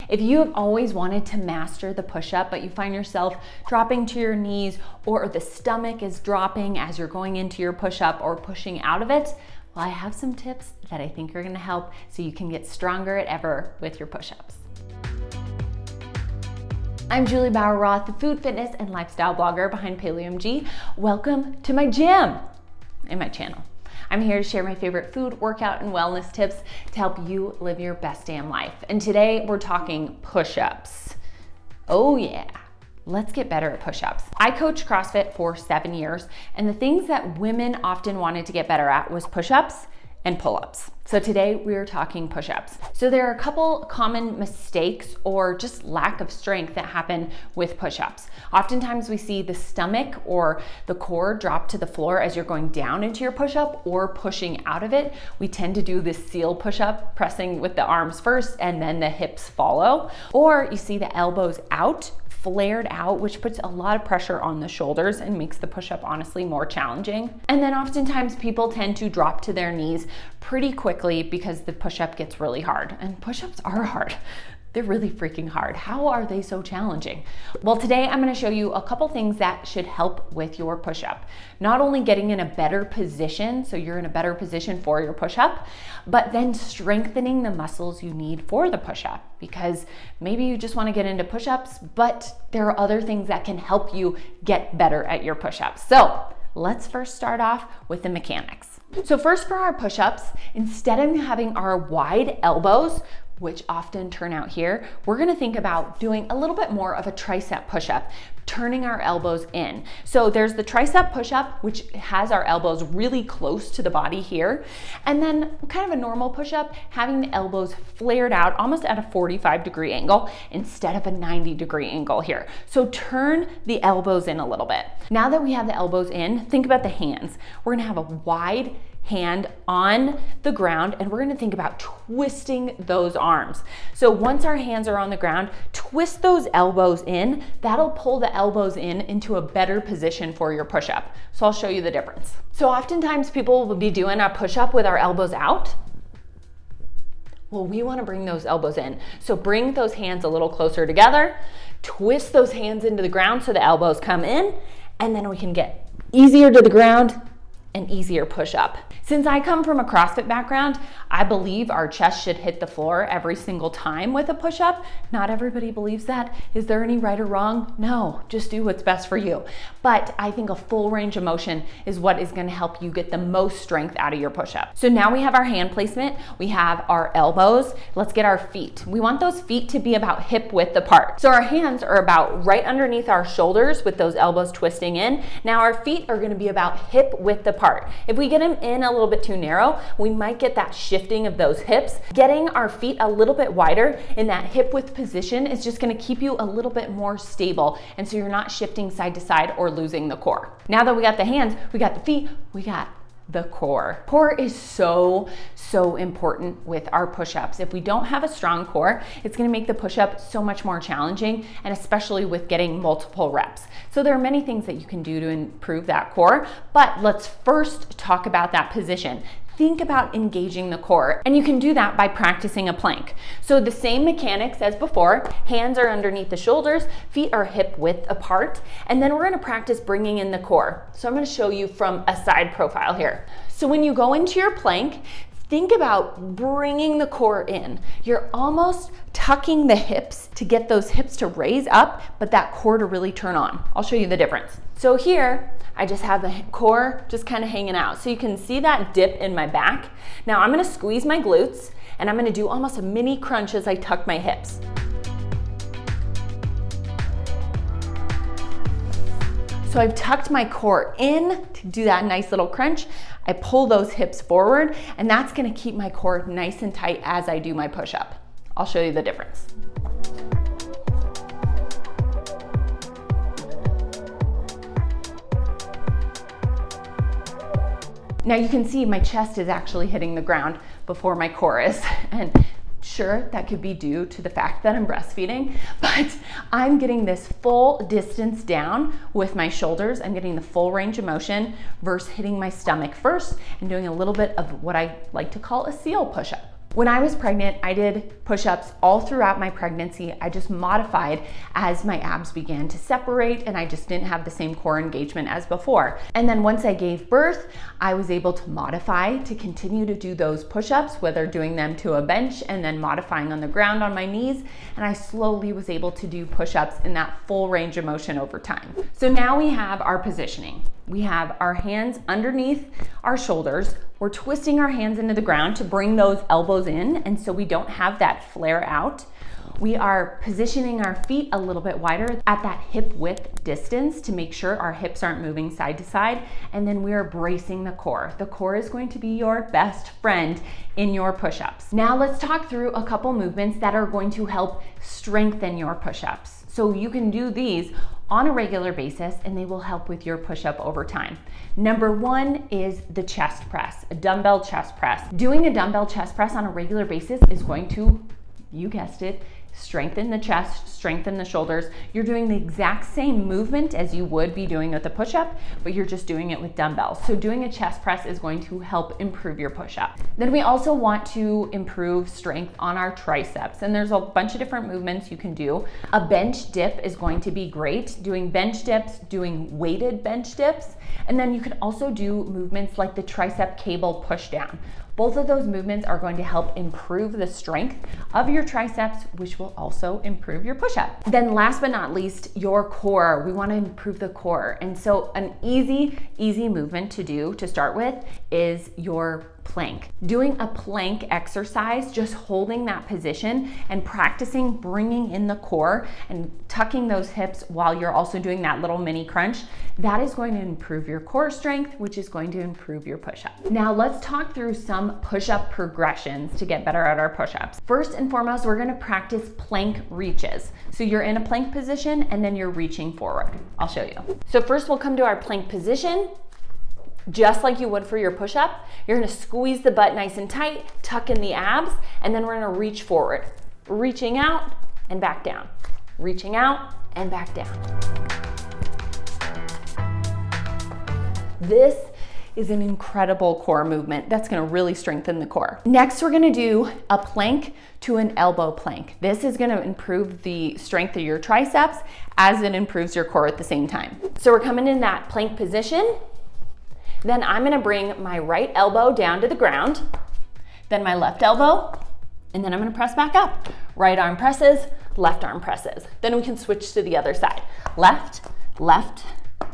If you have always wanted to master the push-up, but you find yourself dropping to your knees or the stomach is dropping as you're going into your push-up or pushing out of it, well, I have some tips that I think are gonna help so you can get stronger at ever with your push-ups. I'm Juli Bauer Roth, the food, fitness, and lifestyle blogger behind PaleOMG. Welcome to my gym and my channel. I'm here to share my favorite food, workout, and wellness tips to help you live your best damn life. And today we're talking push-ups. Oh yeah, let's get better at push-ups. I coached CrossFit for 7 years, and the things that women often wanted to get better at was push-ups and pull-ups. So today we're talking push-ups. So there are a couple common mistakes or just lack of strength that happen with push-ups. Oftentimes we see the stomach or the core drop to the floor as you're going down into your push-up or pushing out of it. We tend to do this seal push-up, pressing with the arms first and then the hips follow. Or you see the elbows out, flared out, which puts a lot of pressure on the shoulders and makes the push-up honestly more challenging. And then oftentimes people tend to drop to their knees pretty quickly because the push-up gets really hard. And push-ups are hard. They're really freaking hard. How are they so challenging? Well, today I'm gonna show you a couple things that should help with your push-up. Not only getting in a better position, so you're in a better position for your push-up, but then strengthening the muscles you need for the push-up. Because maybe you just wanna get into push-ups, but there are other things that can help you get better at your push-ups. So let's first start off with the mechanics. So first for our push-ups, instead of having our wide elbows, which often turn out here, we're gonna think about doing a little bit more of a tricep push-up, turning our elbows in. So there's the tricep push-up, which has our elbows really close to the body here. And then kind of a normal push-up, having the elbows flared out almost at a 45-degree angle instead of a 90-degree angle here. So turn the elbows in a little bit. Now that we have the elbows in, think about the hands. We're gonna have a wide hand on the ground and we're gonna think about twisting those arms. So once our hands are on the ground, twist those elbows in. That'll pull the elbows in into a better position for your push-up. So I'll show you the difference. So oftentimes people will be doing a push-up with our elbows out. Well, we wanna bring those elbows in. So bring those hands a little closer together, twist those hands into the ground so the elbows come in, and then we can get easier to the ground and easier push up. Since I come from a CrossFit background, I believe our chest should hit the floor every single time with a push-up. Not everybody believes that. Is there any right or wrong? No, just do what's best for you. But I think a full range of motion is what is gonna help you get the most strength out of your push-up. So now we have our hand placement, we have our elbows. Let's get our feet. We want those feet to be about hip width apart. So our hands are about right underneath our shoulders with those elbows twisting in. Now our feet are gonna be about hip width apart. If we get them in a little bit too narrow, we might get that shifting of those hips. Getting our feet a little bit wider in that hip width position is just gonna keep you a little bit more stable, and so you're not shifting side to side or losing the core. Now that we got the hands, we got the feet, we got the core. Core is so important with our push-ups. If we don't have a strong core, it's gonna make the push-up so much more challenging, and especially with getting multiple reps. So there are many things that you can do to improve that core, but let's first talk about that position. Think about engaging the core, and you can do that by practicing a plank. So the same mechanics as before, hands are underneath the shoulders, feet are hip width apart, and then we're gonna practice bringing in the core. So I'm gonna show you from a side profile here. So when you go into your plank, think about bringing the core in. You're almost tucking the hips to get those hips to raise up, but that core to really turn on. I'll show you the difference. So here, I just have the core just kind of hanging out. So you can see that dip in my back. Now I'm gonna squeeze my glutes and I'm gonna do almost a mini crunch as I tuck my hips. So I've tucked my core in to do that nice little crunch. I pull those hips forward, and that's gonna keep my core nice and tight as I do my push-up. I'll show you the difference. Now you can see my chest is actually hitting the ground before my core is. And sure, that could be due to the fact that I'm breastfeeding, but I'm getting this full distance down with my shoulders. I'm getting the full range of motion versus hitting my stomach first and doing a little bit of what I like to call a seal push-up. When I was pregnant, I did push-ups all throughout my pregnancy. I just modified as my abs began to separate and I just didn't have the same core engagement as before. And then once I gave birth, I was able to modify to continue to do those push-ups, whether doing them to a bench and then modifying on the ground on my knees. And I slowly was able to do push-ups in that full range of motion over time. So now we have our positioning. We have our hands underneath our shoulders. We're twisting our hands into the ground to bring those elbows in, and so we don't have that flare out. We are positioning our feet a little bit wider at that hip width distance to make sure our hips aren't moving side to side, and then we are bracing the core. The core is going to be your best friend in your push-ups. Now let's talk through a couple movements that are going to help strengthen your push-ups. So you can do these on a regular basis and they will help with your push-up over time. Number one is the chest press, a dumbbell chest press. Doing a dumbbell chest press on a regular basis is going to, you guessed it, strengthen the chest, strengthen the shoulders. You're doing the exact same movement as you would be doing with a push-up, but you're just doing it with dumbbells. So doing a chest press is going to help improve your push-up. Then we also want to improve strength on our triceps, and there's a bunch of different movements you can do. A bench dip is going to be great, doing bench dips, doing weighted bench dips, and then you can also do movements like the tricep cable push down. Both of those movements are going to help improve the strength of your triceps, which will also improve your push-up. Then last but not least, your core. We want to improve the core. And so an easy movement to do to start with is your plank. Doing a plank exercise, just holding that position and practicing bringing in the core and tucking those hips while you're also doing that little mini crunch, that is going to improve your core strength, which is going to improve your push-up. Now let's talk through some push-up progressions to get better at our push-ups. First and foremost, we're gonna practice plank reaches. So you're in a plank position and then you're reaching forward. I'll show you. So first we'll come to our plank position. Just like you would for your push-up, you're gonna squeeze the butt nice and tight, tuck in the abs, and then we're gonna reach forward. Reaching out and back down. Reaching out and back down. This is an incredible core movement that's gonna really strengthen the core. Next, we're gonna do a plank to an elbow plank. This is gonna improve the strength of your triceps as it improves your core at the same time. So we're coming in that plank position. Then I'm gonna bring my right elbow down to the ground, then my left elbow, and then I'm gonna press back up. Right arm presses, left arm presses. Then we can switch to the other side. Left, left,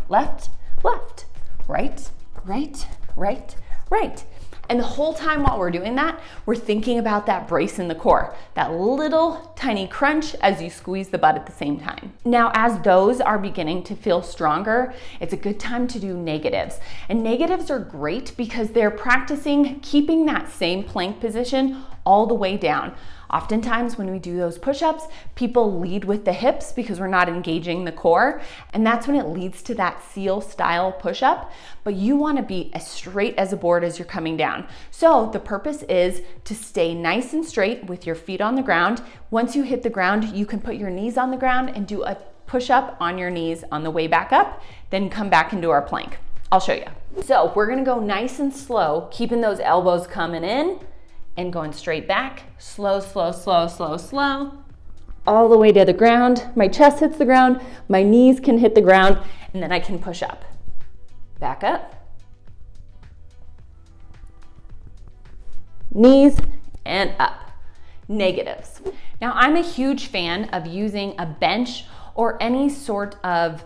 left, left. Right, right, right, right. And the whole time while we're doing that, we're thinking about that brace in the core, that little tiny crunch as you squeeze the butt at the same time. Now, as those are beginning to feel stronger, it's a good time to do negatives. And negatives are great because they're practicing keeping that same plank position all the way down. Oftentimes when we do those push-ups, people lead with the hips because we're not engaging the core, and that's when it leads to that seal style push-up, but you wanna be as straight as a board as you're coming down. So the purpose is to stay nice and straight with your feet on the ground. Once you hit the ground, you can put your knees on the ground and do a push-up on your knees on the way back up, then come back into our plank. I'll show you. So we're gonna go nice and slow, keeping those elbows coming in, and going straight back, slow, slow, slow, slow, slow, all the way to the ground. My chest hits the ground, my knees can hit the ground, and then I can push up. Back up. Knees and up. Negatives. Now I'm a huge fan of using a bench or any sort of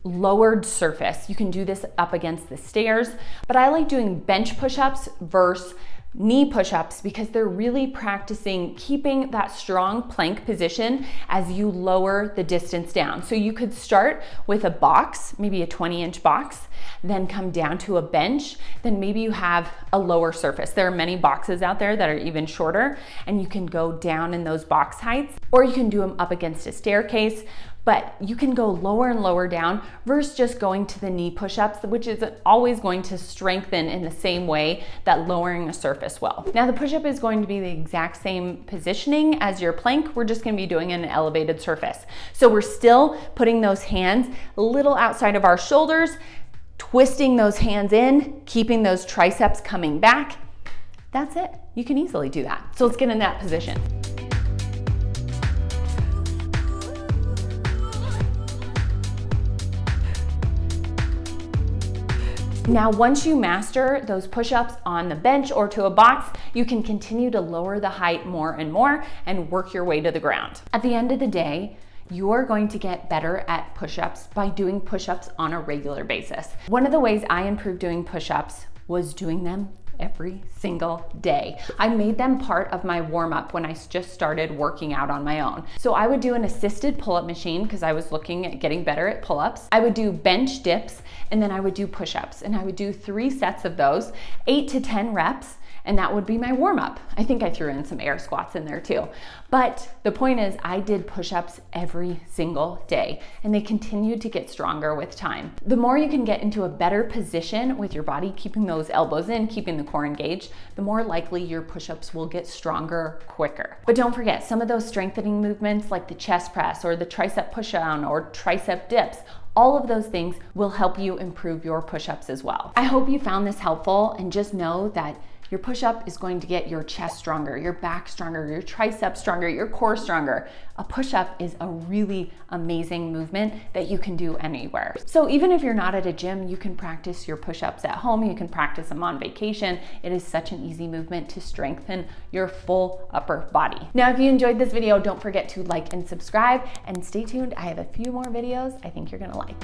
lowered surface. You can do this up against the stairs, but I like doing bench push-ups versus knee push-ups because they're really practicing keeping that strong plank position as you lower the distance down. So you could start with a box, maybe a 20-inch box, then come down to a bench, then maybe you have a lower surface. There are many boxes out there that are even shorter, and you can go down in those box heights, or you can do them up against a staircase, but you can go lower and lower down versus just going to the knee push-ups, which is always going to strengthen in the same way that lowering a surface will. Now the push-up is going to be the exact same positioning as your plank. We're just gonna be doing an elevated surface. So we're still putting those hands a little outside of our shoulders, twisting those hands in, keeping those triceps coming back, That's it. You can easily do that. So let's get in that position. Now, once you master those push-ups on the bench or to a box, you can continue to lower the height more and more and work your way to the ground. At the end of the day, you're going to get better at push-ups by doing push-ups on a regular basis. One of the ways I improved doing push-ups was doing them every single day. I made them part of my warm-up when I just started working out on my own. So I would do an assisted pull-up machine because I was looking at getting better at pull-ups. I would do bench dips, and then I would do push-ups, and I would do 3 sets of those, 8 to 10 reps, and that would be my warm-up. I think I threw in some air squats in there too. But the point is, I did push-ups every single day, and they continued to get stronger with time. The more you can get into a better position with your body, keeping those elbows in, keeping the core engaged, the more likely your push-ups will get stronger quicker. But don't forget, some of those strengthening movements like the chest press or the tricep push-down or tricep dips, all of those things will help you improve your push-ups as well. I hope you found this helpful, and just know that your push-up is going to get your chest stronger, your back stronger, your triceps stronger, your core stronger. A push-up is a really amazing movement that you can do anywhere. So even if you're not at a gym, you can practice your push-ups at home. You can practice them on vacation. It is such an easy movement to strengthen your full upper body. Now, if you enjoyed this video, don't forget to like and subscribe, and stay tuned. I have a few more videos I think you're gonna like.